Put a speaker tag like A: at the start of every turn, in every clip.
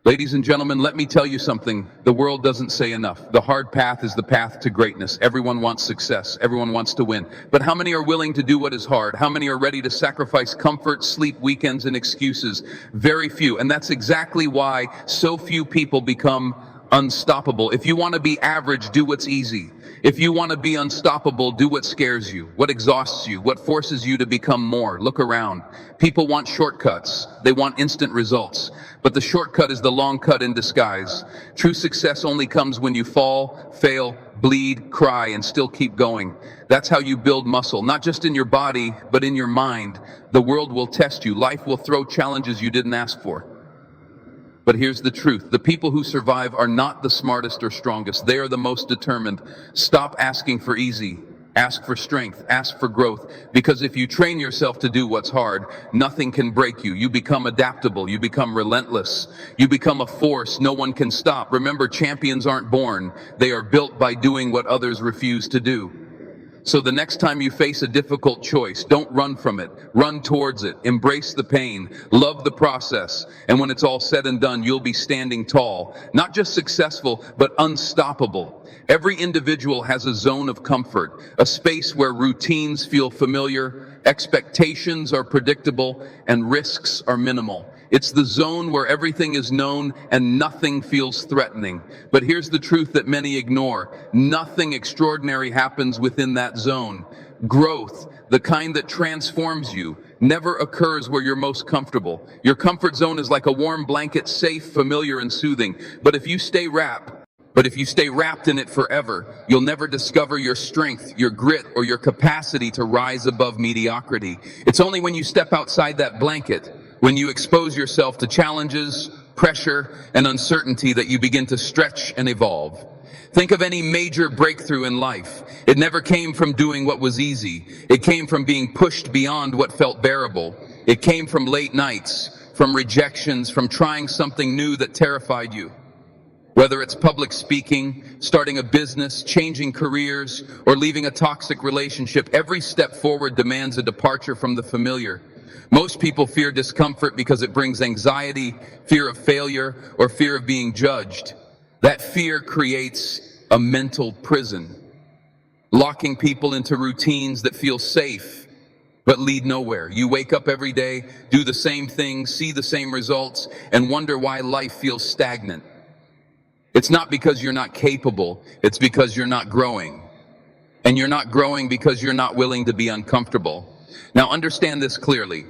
A: Ladies and gentlemen, let me tell you something. The world doesn't say enough. The hard path is the path to greatness. Everyone wants success. Everyone wants to win. But how many are willing to do what is hard? How many are ready to sacrifice comfort, sleep, weekends, and excuses? Very few. And that's exactly why so few people become unstoppable. If you want to be average, do what's easy. If you want to be unstoppable, do what scares you, what exhausts you, what forces you to become more. Look around. People want shortcuts. They want instant results. But the shortcut is the long cut in disguise. True success only comes when you fall, fail, bleed, cry, and still keep going. That's how you build muscle, not just in your body, but in your mind. The world will test you. Life will throw challenges you didn't ask for. But here's the truth. The people who survive are not the smartest or strongest. They are the most determined. Stop asking for easy. Ask for strength. Ask for growth. Because if you train yourself to do what's hard, nothing can break you. You become adaptable. You become relentless. You become a force no one can stop. Remember, champions aren't born. They are built by doing what others refuse to do. So the next time you face a difficult choice, don't run from it. Run towards it. Embrace the pain. Love the process. And when it's all said and done, you'll be standing tall. Not just successful, but unstoppable. Every individual has a zone of comfort, a space where routines feel familiar, expectations are predictable, and risks are minimal. It's the zone where everything is known and nothing feels threatening. But here's the truth that many ignore. Nothing extraordinary happens within that zone. Growth, the kind that transforms you, never occurs where you're most comfortable. Your comfort zone is like a warm blanket, safe, familiar, and soothing. But if you stay wrapped in it forever, you'll never discover your strength, your grit, or your capacity to rise above mediocrity. It's only when you step outside that blanket, when you expose yourself to challenges, pressure, and uncertainty, that you begin to stretch and evolve. Think of any major breakthrough in life. It never came from doing what was easy. It came from being pushed beyond what felt bearable. It came from late nights, from rejections, from trying something new that terrified you. Whether it's public speaking, starting a business, changing careers, or leaving a toxic relationship, every step forward demands a departure from the familiar. Most people fear discomfort because it brings anxiety, fear of failure, or fear of being judged. That fear creates a mental prison, locking people into routines that feel safe but lead nowhere. You wake up every day, do the same thing, see the same results, and wonder why life feels stagnant. It's not because you're not capable, it's because you're not growing. And you're not growing because you're not willing to be uncomfortable. Now understand this clearly.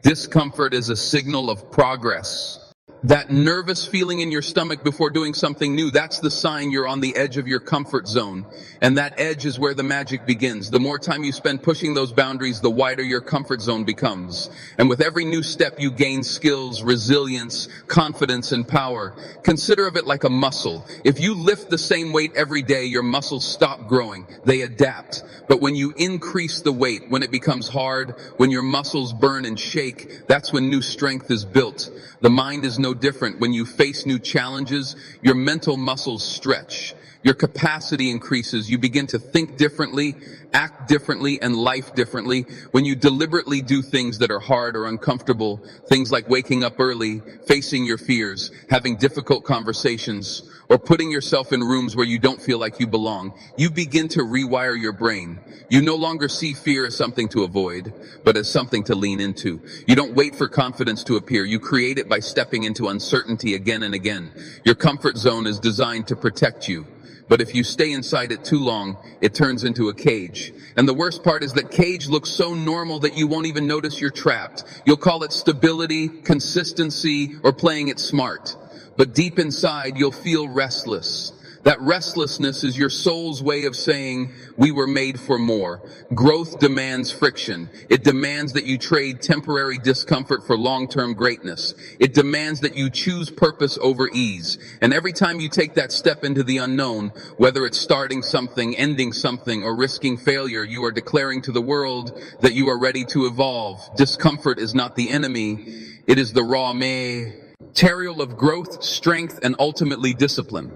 A: Discomfort is a signal of progress. That nervous feeling in your stomach before doing something new, that's the sign you're on the edge of your comfort zone. And that edge is where the magic begins. The more time you spend pushing those boundaries, the wider your comfort zone becomes. And with every new step, you gain skills, resilience, confidence, and power. Consider of it like a muscle. If you lift the same weight every day, your muscles stop growing. They adapt. But when you increase the weight, when it becomes hard, when your muscles burn and shake, that's when new strength is built. The mind is no different. When you face new challenges, your mental muscles stretch. Your capacity increases. You begin to think differently, act differently, and life differently. When you deliberately do things that are hard or uncomfortable, things like waking up early, facing your fears, having difficult conversations, or putting yourself in rooms where you don't feel like you belong, you begin to rewire your brain. You no longer see fear as something to avoid, but as something to lean into. You don't wait for confidence to appear. You create it by stepping into uncertainty again and again. Your comfort zone is designed to protect you. But if you stay inside it too long, it turns into a cage. And the worst part is that cage looks so normal that you won't even notice you're trapped. You'll call it stability, consistency, or playing it smart. But deep inside, you'll feel restless. That restlessness is your soul's way of saying, we were made for more. Growth demands friction. It demands that you trade temporary discomfort for long-term greatness. It demands that you choose purpose over ease. And every time you take that step into the unknown, whether it's starting something, ending something, or risking failure, you are declaring to the world that you are ready to evolve. Discomfort is not the enemy. It is the raw material of growth, strength, and ultimately discipline.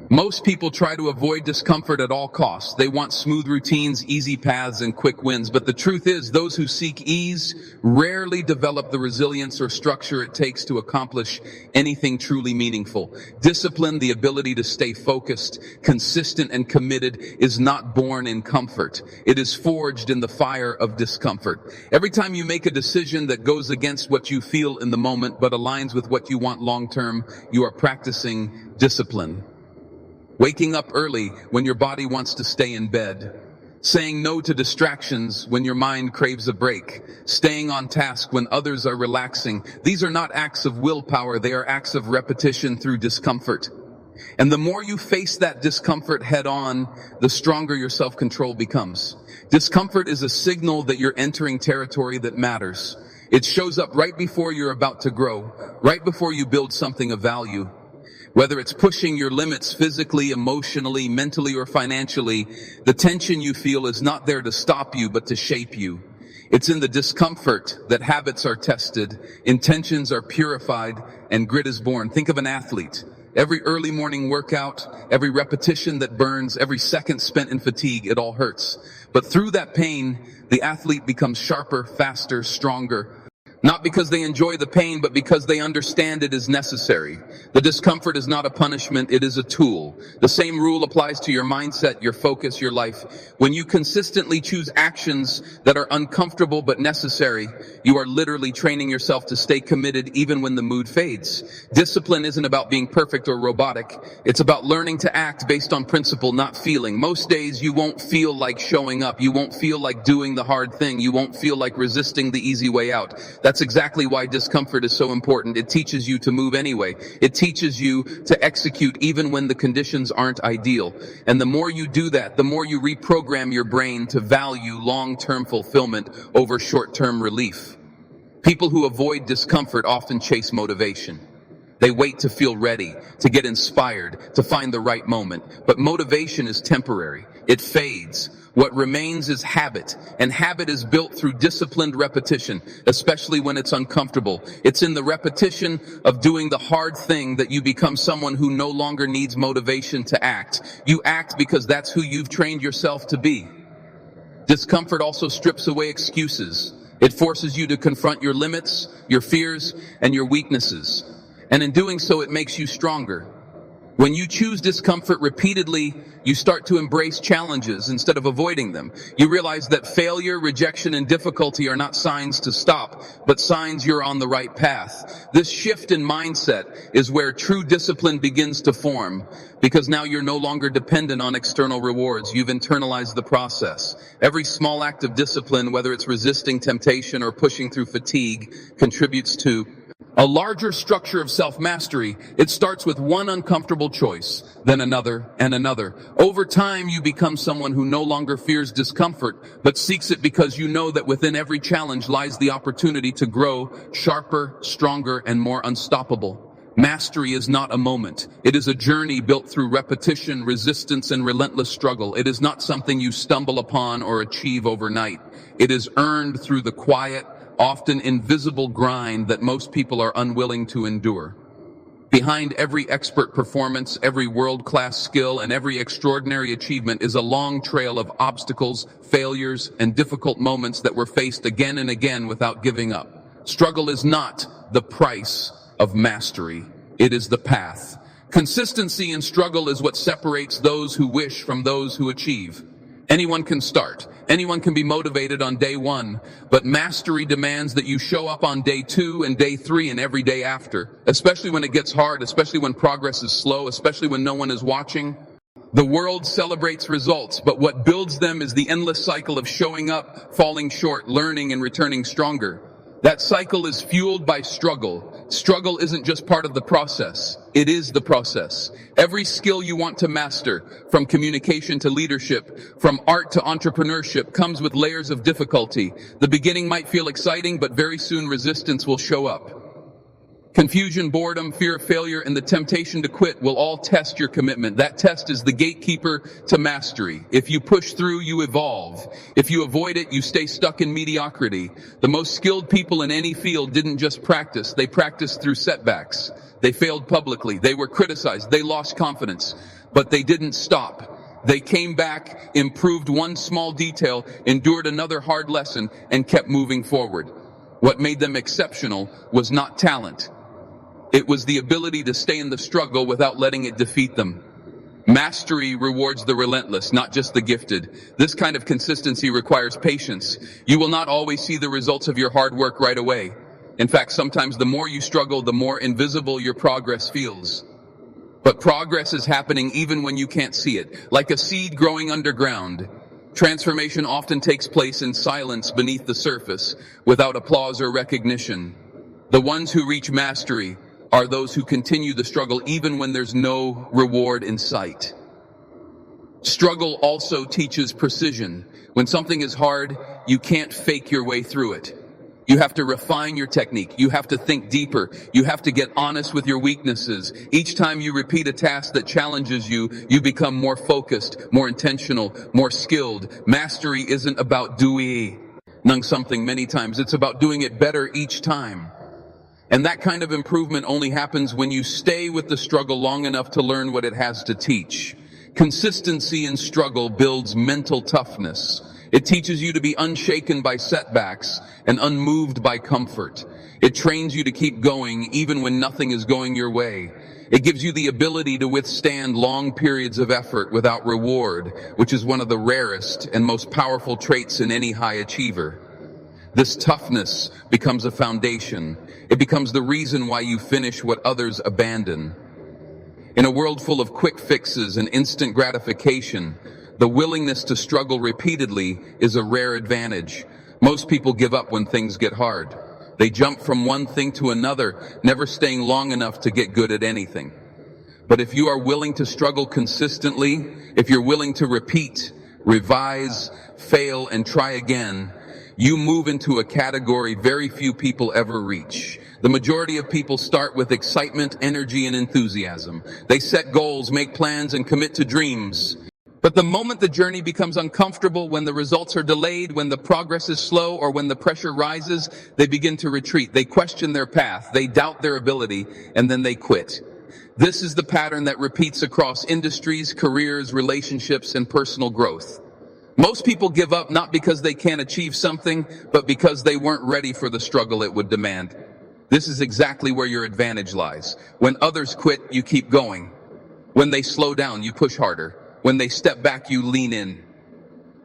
A: Most people try to avoid discomfort at all costs. They want smooth routines, easy paths, and quick wins. But the truth is, those who seek ease rarely develop the resilience or structure it takes to accomplish anything truly meaningful. Discipline, the ability to stay focused, consistent, and committed, is not born in comfort. It is forged in the fire of discomfort. Every time you make a decision that goes against what you feel in the moment but aligns with what you want long term, you are practicing discipline. Waking up early when your body wants to stay in bed. Saying no to distractions when your mind craves a break. Staying on task when others are relaxing. These are not acts of willpower, they are acts of repetition through discomfort. And the more you face that discomfort head on, the stronger your self-control becomes. Discomfort is a signal that you're entering territory that matters. It shows up right before you're about to grow, right before you build something of value. Whether it's pushing your limits physically, emotionally, mentally, or financially, the tension you feel is not there to stop you, but to shape you. It's in the discomfort that habits are tested, intentions are purified, and grit is born. Think of an athlete. Every early morning workout, every repetition that burns, every second spent in fatigue, it all hurts. But through that pain, the athlete becomes sharper, faster, stronger. Not because they enjoy the pain, but because they understand it is necessary. The discomfort is not a punishment, it is a tool. The same rule applies to your mindset, your focus, your life. When you consistently choose actions that are uncomfortable but necessary, you are literally training yourself to stay committed even when the mood fades. Discipline isn't about being perfect or robotic. It's about learning to act based on principle, not feeling. Most days you won't feel like showing up. You won't feel like doing the hard thing. You won't feel like resisting the easy way out. That's exactly why discomfort is so important. It teaches you to move anyway. It teaches you to execute even when the conditions aren't ideal. And the more you do that, the more you reprogram your brain to value long-term fulfillment over short-term relief. People who avoid discomfort often chase motivation. They wait to feel ready, to get inspired, to find the right moment. But motivation is temporary. It fades. What remains is habit, and habit is built through disciplined repetition, especially when it's uncomfortable. It's in the repetition of doing the hard thing that you become someone who no longer needs motivation to act. You act because that's who you've trained yourself to be. Discomfort also strips away excuses. It forces you to confront your limits, your fears, and your weaknesses. And in doing so, it makes you stronger. When you choose discomfort repeatedly, you start to embrace challenges instead of avoiding them. You realize that failure, rejection, and difficulty are not signs to stop, but signs you're on the right path. This shift in mindset is where true discipline begins to form, because now you're no longer dependent on external rewards. You've internalized the process. Every small act of discipline, whether it's resisting temptation or pushing through fatigue, contributes to a larger structure of self-mastery. It starts with one uncomfortable choice, then another and another. Over time, you become someone who no longer fears discomfort, but seeks it because you know that within every challenge lies the opportunity to grow sharper, stronger, and more unstoppable. Mastery is not a moment. It is a journey built through repetition, resistance, and relentless struggle. It is not something you stumble upon or achieve overnight. It is earned through the quiet, often invisible grind that most people are unwilling to endure. Behind every expert performance, every world-class skill, and every extraordinary achievement is a long trail of obstacles, failures, and difficult moments that were faced again and again without giving up. Struggle is not the price of mastery. It is the path. Consistency in struggle is what separates those who wish from those who achieve. Anyone can start. Anyone can be motivated on day one, but mastery demands that you show up on day 2 and day 3 and every day after, especially when it gets hard, especially when progress is slow, especially when no one is watching. The world celebrates results, but what builds them is the endless cycle of showing up, falling short, learning, and returning stronger. That cycle is fueled by struggle. Struggle isn't just part of the process. It is the process. Every skill you want to master, from communication to leadership, from art to entrepreneurship, comes with layers of difficulty. The beginning might feel exciting, but very soon resistance will show up. Confusion, boredom, fear of failure, and the temptation to quit will all test your commitment. That test is the gatekeeper to mastery. If you push through, you evolve. If you avoid it, you stay stuck in mediocrity. The most skilled people in any field didn't just practice, they practiced through setbacks. They failed publicly, they were criticized, they lost confidence, but they didn't stop. They came back, improved one small detail, endured another hard lesson, and kept moving forward. What made them exceptional was not talent. It was the ability to stay in the struggle without letting it defeat them. Mastery rewards the relentless, not just the gifted. This kind of consistency requires patience. You will not always see the results of your hard work right away. In fact, sometimes the more you struggle, the more invisible your progress feels. But progress is happening even when you can't see it, like a seed growing underground. Transformation often takes place in silence beneath the surface, without applause or recognition. The ones who reach mastery are those who continue the struggle even when there's no reward in sight. Struggle also teaches precision. When something is hard, you can't fake your way through it. You have to refine your technique. You have to think deeper. You have to get honest with your weaknesses. Each time you repeat a task that challenges you, you become more focused, more intentional, more skilled. Mastery isn't about doing something many times. It's about doing it better each time. And that kind of improvement only happens when you stay with the struggle long enough to learn what it has to teach. Consistency in struggle builds mental toughness. It teaches you to be unshaken by setbacks and unmoved by comfort. It trains you to keep going even when nothing is going your way. It gives you the ability to withstand long periods of effort without reward, which is one of the rarest and most powerful traits in any high achiever. This toughness becomes a foundation. It becomes the reason why you finish what others abandon. In a world full of quick fixes and instant gratification, the willingness to struggle repeatedly is a rare advantage. Most people give up when things get hard. They jump from one thing to another, never staying long enough to get good at anything. But if you are willing to struggle consistently, if you're willing to repeat, revise, fail, and try again, you move into a category very few people ever reach. The majority of people start with excitement, energy, and enthusiasm. They set goals, make plans, and commit to dreams. But the moment the journey becomes uncomfortable, when the results are delayed, when the progress is slow, or when the pressure rises, they begin to retreat. They question their path, they doubt their ability, and then they quit. This is the pattern that repeats across industries, careers, relationships, and personal growth. Most people give up not because they can't achieve something, but because they weren't ready for the struggle it would demand. This is exactly where your advantage lies. When others quit, you keep going. When they slow down, you push harder. When they step back, you lean in.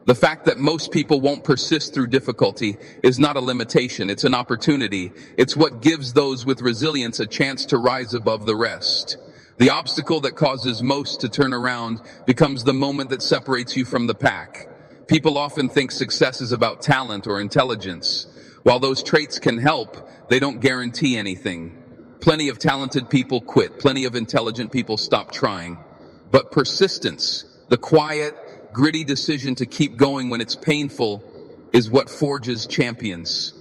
A: The fact that most people won't persist through difficulty is not a limitation, it's an opportunity. It's what gives those with resilience a chance to rise above the rest. The obstacle that causes most to turn around becomes the moment that separates you from the pack. People often think success is about talent or intelligence. While those traits can help, they don't guarantee anything. Plenty of talented people quit. Plenty of intelligent people stop trying. But persistence, the quiet, gritty decision to keep going when it's painful, is what forges champions.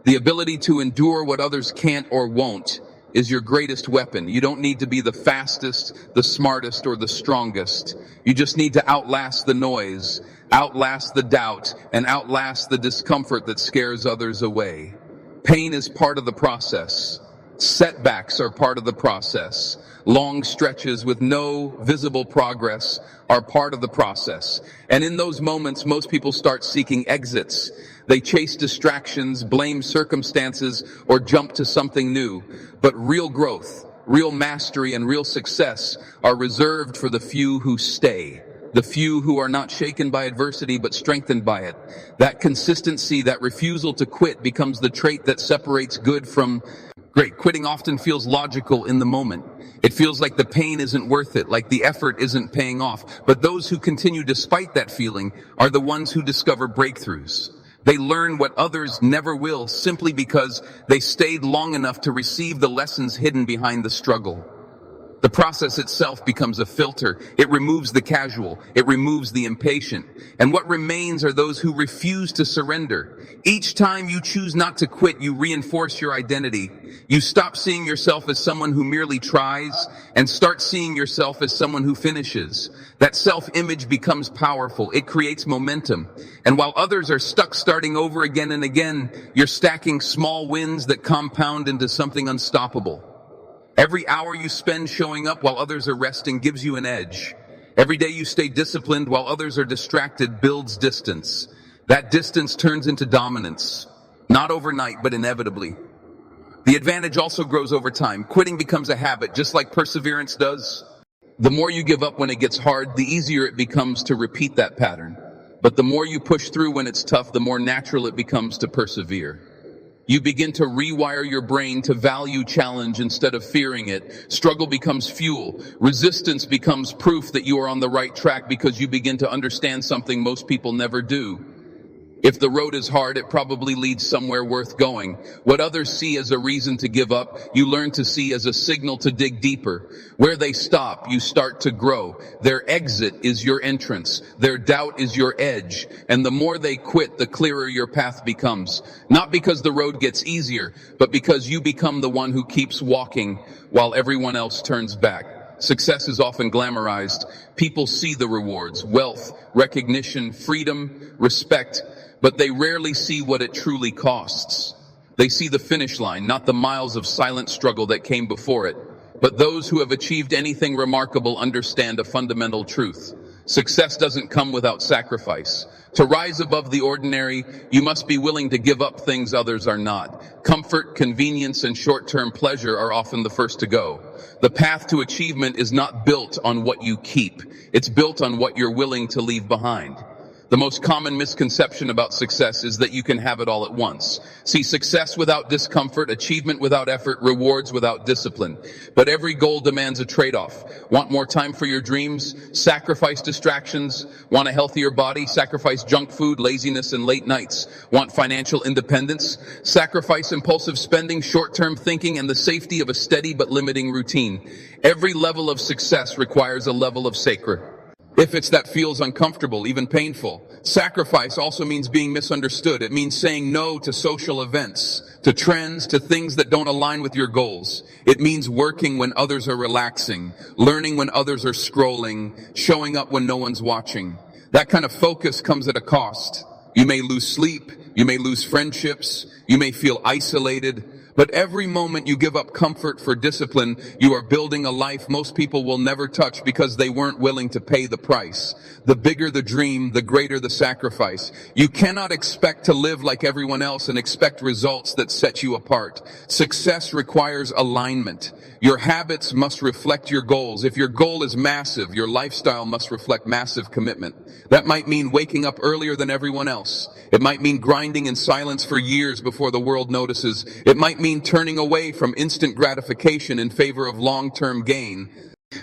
A: The ability to endure what others can't or won't is your greatest weapon. You don't need to be the fastest, the smartest, or the strongest. You just need to outlast the noise, outlast the doubt, and outlast the discomfort that scares others away. Pain is part of the process. Setbacks are part of the process. Long stretches with no visible progress are part of the process. And in those moments, most people start seeking exits. They chase distractions, blame circumstances, or jump to something new. But real growth, real mastery, and real success are reserved for the few who stay. The few who are not shaken by adversity but strengthened by it. That consistency, that refusal to quit becomes the trait that separates good from great. Quitting often feels logical in the moment. It feels like the pain isn't worth it, like the effort isn't paying off. But those who continue despite that feeling are the ones who discover breakthroughs. They learn what others never will simply because they stayed long enough to receive the lessons hidden behind the struggle. The process itself becomes a filter. It removes the casual. It removes the impatient. And what remains are those who refuse to surrender. Each time you choose not to quit, you reinforce your identity. You stop seeing yourself as someone who merely tries and start seeing yourself as someone who finishes. That self-image becomes powerful. It creates momentum. And while others are stuck starting over again and again, you're stacking small wins that compound into something unstoppable. Every hour you spend showing up while others are resting gives you an edge. Every day you stay disciplined while others are distracted builds distance. That distance turns into dominance. Not overnight, but inevitably. The advantage also grows over time. Quitting becomes a habit, just like perseverance does. The more you give up when it gets hard, the easier it becomes to repeat that pattern. But the more you push through when it's tough, the more natural it becomes to persevere. You begin to rewire your brain to value challenge instead of fearing it. Struggle becomes fuel. Resistance becomes proof that you are on the right track because you begin to understand something most people never do. If the road is hard, it probably leads somewhere worth going. What others see as a reason to give up, you learn to see as a signal to dig deeper. Where they stop, you start to grow. Their exit is your entrance. Their doubt is your edge. And the more they quit, the clearer your path becomes. Not because the road gets easier, but because you become the one who keeps walking while everyone else turns back. Success is often glamorized. People see the rewards, wealth, recognition, freedom, respect, but they rarely see what it truly costs. They see the finish line, not the miles of silent struggle that came before it. But those who have achieved anything remarkable understand a fundamental truth. Success doesn't come without sacrifice. To rise above the ordinary, you must be willing to give up things others are not. Comfort, convenience, and short-term pleasure are often the first to go. The path to achievement is not built on what you keep. It's built on what you're willing to leave behind. The most common misconception about success is that you can have it all at once. See, success without discomfort, achievement without effort, rewards without discipline. But every goal demands a trade-off. Want more time for your dreams? Sacrifice distractions. Want a healthier body? Sacrifice junk food, laziness, and late nights. Want financial independence? Sacrifice impulsive spending, short-term thinking, and the safety of a steady but limiting routine. Every level of success requires a level of sacred. If it's that feels uncomfortable, even painful. Sacrifice also means being misunderstood. It means saying no to social events, to trends, to things that don't align with your goals. It means working when others are relaxing, learning when others are scrolling, showing up when no one's watching. That kind of focus comes at a cost. You may lose sleep, you may lose friendships, you may feel isolated. But every moment you give up comfort for discipline, you are building a life most people will never touch because they weren't willing to pay the price. The bigger the dream, the greater the sacrifice. You cannot expect to live like everyone else and expect results that set you apart. Success requires alignment. Your habits must reflect your goals. If your goal is massive, your lifestyle must reflect massive commitment. That might mean waking up earlier than everyone else. It might mean grinding in silence for years before the world notices. It might mean turning away from instant gratification in favor of long-term gain.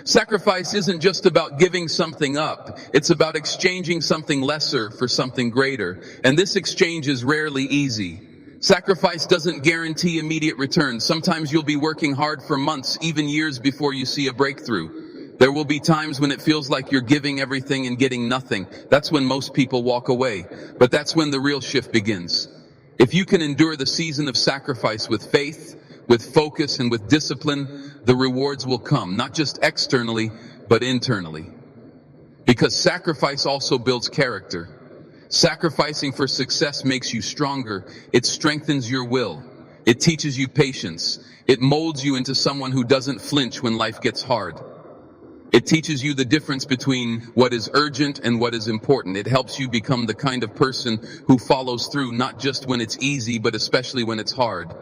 A: Sacrifice isn't just about giving something up. It's about exchanging something lesser for something greater. And this exchange is rarely easy. Sacrifice doesn't guarantee immediate returns. Sometimes you'll be working hard for months, even years before you see a breakthrough. There will be times when it feels like you're giving everything and getting nothing. That's when most people walk away. But that's when the real shift begins. If you can endure the season of sacrifice with faith, with focus, and with discipline, the rewards will come, not just externally, but internally. Because sacrifice also builds character. Sacrificing for success makes you stronger. It strengthens your will. It teaches you patience. It molds you into someone who doesn't flinch when life gets hard. It teaches you the difference between what is urgent and what is important. It helps you become the kind of person who follows through, not just when it's easy, but especially when it's hard.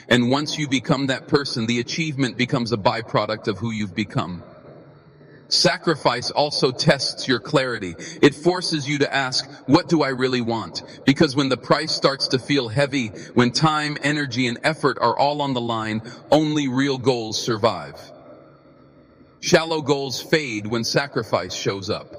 A: And once you become that person, the achievement becomes a byproduct of who you've become. Sacrifice also tests your clarity. It forces you to ask, what do I really want? Because when the price starts to feel heavy, when time, energy, and effort are all on the line, only real goals survive. Shallow goals fade when sacrifice shows up.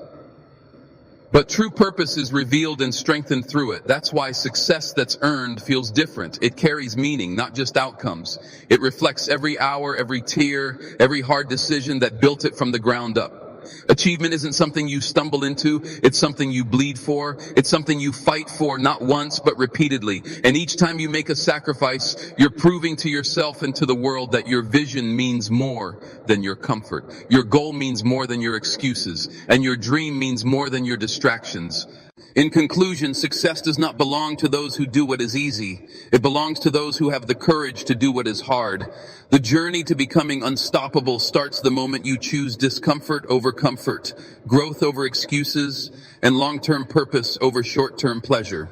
A: But true purpose is revealed and strengthened through it. That's why success that's earned feels different. It carries meaning, not just outcomes. It reflects every hour, every tear, every hard decision that built it from the ground up. Achievement isn't something you stumble into, it's something you bleed for, it's something you fight for, not once, but repeatedly. And each time you make a sacrifice, you're proving to yourself and to the world that your vision means more than your comfort. Your goal means more than your excuses, and your dream means more than your distractions. In conclusion, success does not belong to those who do what is easy. It belongs to those who have the courage to do what is hard. The journey to becoming unstoppable starts the moment you choose discomfort over comfort, growth over excuses, and long-term purpose over short-term pleasure.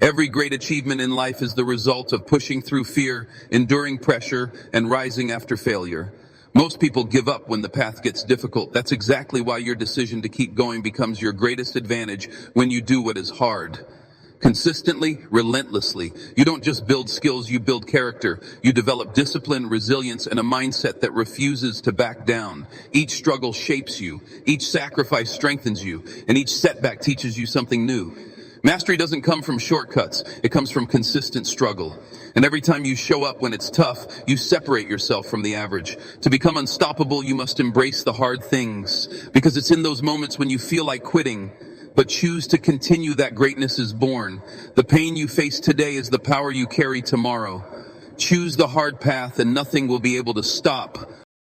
A: Every great achievement in life is the result of pushing through fear, enduring pressure, and rising after failure. Most people give up when the path gets difficult. That's exactly why your decision to keep going becomes your greatest advantage when you do what is hard. Consistently, relentlessly. You don't just build skills, you build character. You develop discipline, resilience, and a mindset that refuses to back down. Each struggle shapes you. Each sacrifice strengthens you. And each setback teaches you something new. Mastery doesn't come from shortcuts. It comes from consistent struggle. And every time you show up when it's tough, you separate yourself from the average. To become unstoppable, you must embrace the hard things, because it's in those moments when you feel like quitting, but choose to continue, that greatness is born. The pain you face today is the power you carry tomorrow. Choose the hard path and nothing will be able to stop